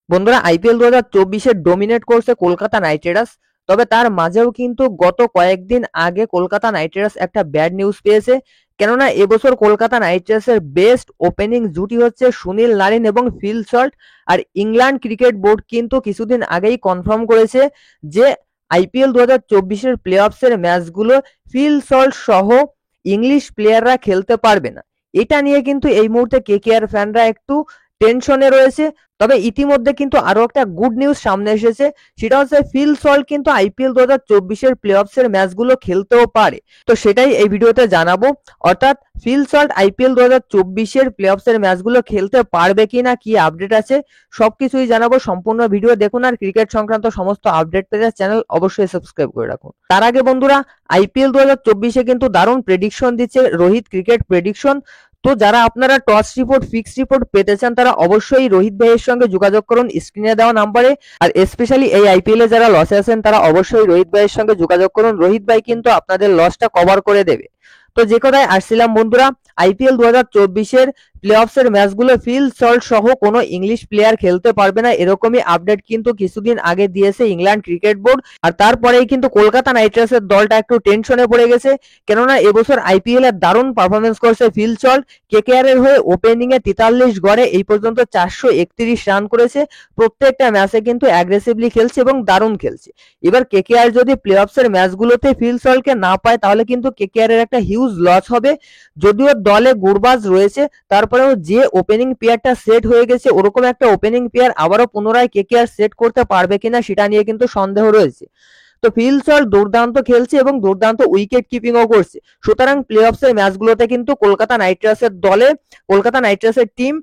বন্ধুরা, IPL 2024 dominate করছে Kolkata Knight Riders. তবে তার মাঝেও কিন্তু গত কয়েকদিন আগে কলকাতা নাইট রাইডার্স একটা ব্যাড নিউজ পেয়েছে। কেননা এবছর কলকাতা নাইট রাইডার্সের বেস্ট ওপেনিং জুটি হচ্ছে সুনীল নারিন এবং ফিল সল্ট। আর ইংল্যান্ড ক্রিকেট বোর্ড কিন্তু কিছুদিন আগেই কনফার্ম করেছে যে আইপিএল 2024 প্লে অফসের ম্যাচগুলো ফিল সল্ট সহ ইংলিশ প্লেয়াররা খেলতে পারবে না। এটা নিয়ে কিন্তু এই মুহূর্তে কেকেআর ফ্যানরা একটু টেনশনে রয়েছে। তবে ইতিমধ্যে কিন্তু আরো একটা গুড নিউজ সামনে এসেছে, সেটা হচ্ছে ফিল সল্ট কিন্তু আইপিএল 2024 প্লে অফসের ম্যাচগুলো খেলতেও পারে। তো সেটাই এই ভিডিওতে জানাবো, অর্থাৎ ফিল সল্ট আইপিএল 2024 প্লে অফসের ম্যাচগুলো খেলতে পারবে কিনা, কি আপডেট আছে সবকিছুই জানাবো। সম্পূর্ণ ভিডিও দেখুন আর ক্রিকেট সংক্রান্ত সমস্ত আপডেট পেতে চ্যানেল অবশ্যই সাবস্ক্রাইব করে রাখুন। তার আগে বন্ধুরা, আইপিএল 2024 কিন্তু দারুণ প্রেডিকশন দিচ্ছে রোহিত ক্রিকেট প্রেডিকশন। তো যারা আপনারা টস রিপোর্ট, ফিক্স রিপোর্ট পেতে চান তারা অবশ্যই রোহিত ভাইয়ের সঙ্গে যোগাযোগ করুন স্ক্রিনে দেওয়া নাম্বারে। আর স্পেশালি এই আইপিএল এ যারা লসে আছেন তারা অবশ্যই রোহিত ভাইয়ের সঙ্গে যোগাযোগ করুন। রোহিত ভাই কিন্তু আপনাদের লসটা কভার করে দেবে। তো যে কথায় আসছিলাম বন্ধুরা, আইপিএল 2024 প্লে অফসের ম্যাচগুলো ফিল সল্ট সহ কোনো ইংলিশ প্লেয়ার খেলতে পারবে না, এরকমই আপডেট কিন্তু কিছুদিন আগে দিয়েছে ইংল্যান্ড ক্রিকেট বোর্ড। আর তারপরেই কিন্তু কলকাতা নাইট রাইডার্সের দলটা একটু টেনশনে পড়ে গেছে, কেননা এবছর আইপিএল এর দারুণ পারফরমেন্স করছে ফিল সল্ট। কেকেআর এর হয়ে ওপেনিং এ 43 গড়ে এই পর্যন্ত 431 রান করেছে। প্রত্যেকটা ম্যাচে কিন্তু অ্যাগ্রেসিভলি খেলছে এবং দারুণ খেলছে। এবার কেকেআর যদি প্লে অফসের ম্যাচগুলোতে ফিল সল্টকে না পায় তাহলে কিন্তু কেকেআর এর একটা হিউজ লস হবে। যদিও দলে গুরবাজ রয়েছে, তারপরেও যে ওপেনিং পেয়ারটা সেট হয়ে গেছে ওরকম একটা ওপেনিং পেয়ার আবারও পুনরায় কেকেআর সেট করতে পারবে কিনা সেটা নিয়ে কিন্তু সন্দেহ রয়েছে। তো ফিল সল্ট দুর্দান্ত খেলছে এবং দুর্দান্ত উইকেট কিপিংও করছে। সুতরাং প্লে অফসের ম্যাচগুলোতে কিন্তু কলকাতা নাইট রাইডার্সের দলে, কলকাতা নাইট রাইডার্সের টিম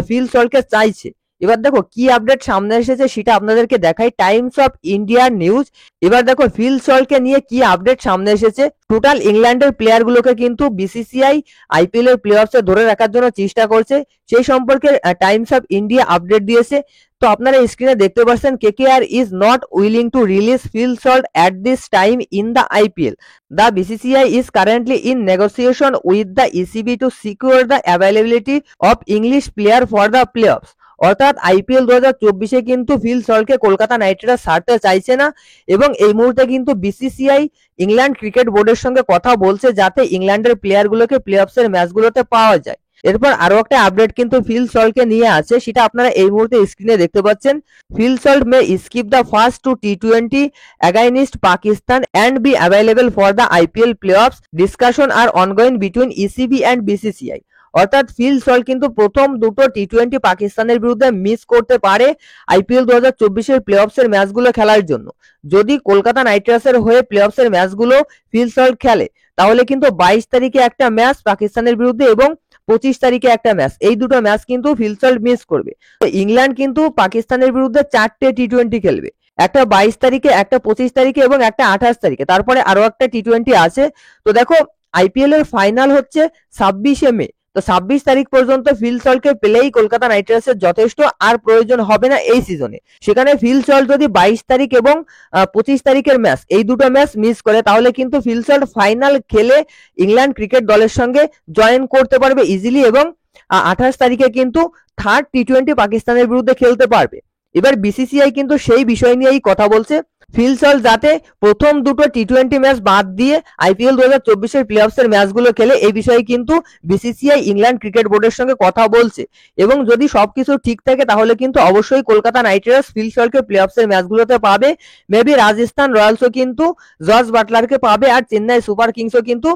ফিল সল্টকে চাইছে। এবার দেখো কি আপডেট সামনে এসেছে সেটা আপনাদেরকে দেখাই। টাইমস অফ ইন্ডিয়া নিউজ, এবার দেখো ফিল সল্টকে নিয়ে কি আপডেট সামনে এসেছে। টোটাল ইংল্যান্ডের প্লেয়ার গুলোকে কিন্তু বিসিসিআই আইপিএল এর প্লে অফসে ধরে রাখার জন্য চেষ্টা করছে, সেই সম্পর্কে টাইমস অফ ইন্ডিয়া আপডেট দিয়েছে। তো আপনারা স্ক্রিনে দেখতে পাচ্ছেন KKR is not willing to release Phil Salt at this time in the IPL. The BCCI is currently in negotiation with the ECB to secure the availability of English player for the playoffs. অর্থাৎ IPL 2024 কিন্তু feel সল্টকে Kolkata Knight Riders ছাড়তে চাইছে না এবং এই মুহূর্তে কিন্তু BCCI England cricket বোর্ডের সঙ্গে কথা বলছে যাতে ইংল্যান্ডের প্লেয়ারগুলোকে প্লে অফসের ম্যাচগুলোতে পাওয়া যায়। এরপর আরো একটা আপডেট কিন্তু ফিল সল্টকে নিয়ে আছে, সেটা আপনারা এই মুহূর্তে স্ক্রিনে দেখতে পাচ্ছেন। Phil Salt may skip the first two টি20 against Pakistan and be available for the IPL playoffs. Discussion are ongoing between ECB and BCCI. অর্থাৎ ফিল সল্ট কিন্তু প্রথম দুটো টি20 পাকিস্তানের বিরুদ্ধে মিস করতে পারে আইপিএল 2024 প্লে অফসের ম্যাচগুলো খেলার জন্য। যদি কলকাতা নাইট রাইডার্সের হয়ে প্লে অফসের ম্যাচগুলো ফিল সল্ট খেলে তাহলে কিন্তু 22 তারিখে একটা ম্যাচ পাকিস্তানের বিরুদ্ধে এবং 25 তারিখে একটা ম্যাচ, এই দুটো ম্যাচ কিন্তু ফিল সল্ট মিস করবে। তো ইংল্যান্ড কিন্তু পাকিস্তানের বিরুদ্ধে 4টে টি20 খেলবে, একটা 22 তারিখে, একটা 25 তারিখে এবং একটা 28 তারিখে। তারপরে আরো একটা টি20 আছে। তো দেখো আইপিএল এর ফাইনাল হচ্ছে 26 মে। তো 26 তারিখ পর্যন্ত ফিল সল্টকে পেলেই কলকাতা নাইট রাইডার্সের যথেষ্ট, আর প্রয়োজন হবে না এই সিজনে। সেখানে ফিল সল্ট যদি 22 তারিখ এবং 25 তারিখের ম্যাচ, এই দুটো ম্যাচ মিস করে তাহলে কিন্তু ফিল সল্ট ফাইনাল খেলে ইংল্যান্ড ক্রিকেট দলের সঙ্গে জয়েন করতে পারবে ইজিলি এবং 28 তারিখে কিন্তু থার্ড টি20 পাকিস্তানের বিরুদ্ধে খেলতে পারবে। এবার বিসিসিআই কিন্তু সেই বিষয় নিয়েই কথা বলছে, ফিল সল্ট যাতে প্রথম দুটো টি20 ম্যাচ বাদ দিয়ে আইপিএল 2024 প্লে অফসের ম্যাচগুলো খেলে, এই বিষয়ে কিন্তু বিসিসিআই ইংল্যান্ড ক্রিকেট বোর্ডের সঙ্গে কথা বলছে। এবং যদি সবকিছু ঠিক থাকে তাহলে কিন্তু অবশ্যই কলকাতা নাইট রাইডার্স ফিল সল্টকে প্লে অফসের ম্যাচগুলোতে পাবে। মেবি রাজস্থান রয়্যালসও কিন্তু জর্জ বাটলারকে পাবে, আর চেন্নাই সুপার কিংসও কিন্তু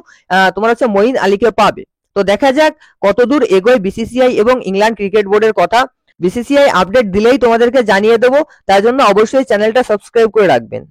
তোমার হচ্ছে মঈন আলীকে পাবে। তো দেখা যাক কতদূর এগোয় বিসিসিআই এবং ইংল্যান্ড ক্রিকেট বোর্ডের কথা। বিসিসিআই আপডেট দিলেই তোমাদেরকে জানিয়ে দেবো, তার জন্য অবশ্যই চ্যানেলটা সাবস্ক্রাইব করে রাখবেন।